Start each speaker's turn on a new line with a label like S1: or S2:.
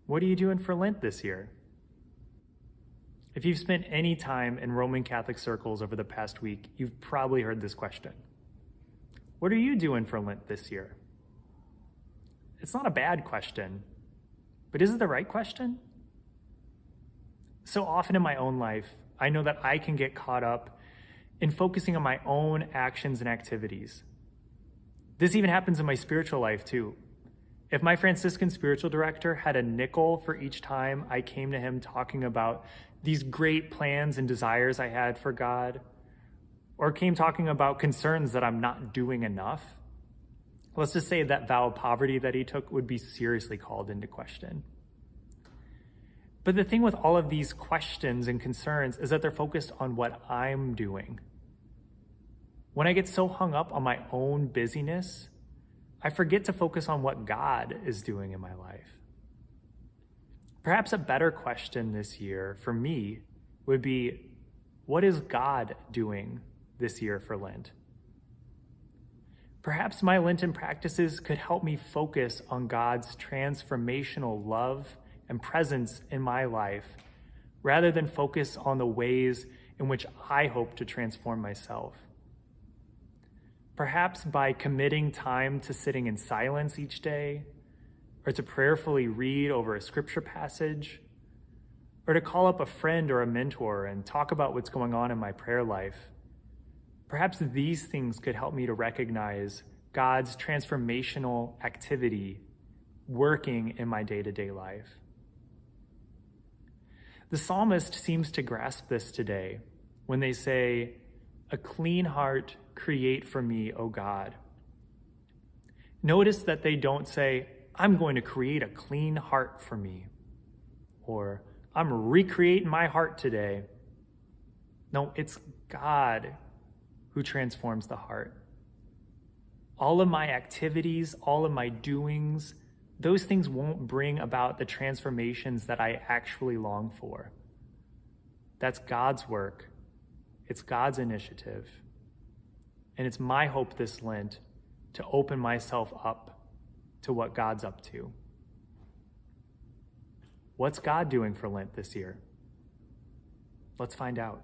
S1: What are you doing for Lent this year? If you've spent any time in Roman Catholic circles over the past week, you've probably heard this question. What are you doing for Lent this year? It's not a bad question, but is it the right question? So often in my own life, I know that I can get caught up in focusing on my own actions and activities. This even happens in my spiritual life too. If my Franciscan spiritual director had a nickel for each time I came to him talking about these great plans and desires I had for God, or came talking about concerns that I'm not doing enough, let's just say that vow of poverty that he took would be seriously called into question. But the thing with all of these questions and concerns is that they're focused on what I'm doing. When I get so hung up on my own busyness, I forget to focus on what God is doing in my life. Perhaps a better question this year for me would be, what is God doing this year for Lent? Perhaps my Lenten practices could help me focus on God's transformational love and presence in my life, rather than focus on the ways in which I hope to transform myself. Perhaps by committing time to sitting in silence each day, or to prayerfully read over a scripture passage, or to call up a friend or a mentor and talk about what's going on in my prayer life, perhaps these things could help me to recognize God's transformational activity working in my day-to-day life. The psalmist seems to grasp this today when they say, "A clean heart create for me, O God." Notice that they don't say, "I'm going to create a clean heart for me," or "I'm recreating my heart today." No, it's God who transforms the heart. All of my activities, all of my doings, those things won't bring about the transformations that I actually long for. That's God's work. It's God's initiative. And it's my hope this Lent to open myself up to what God's up to. What's God doing for Lent this year? Let's find out.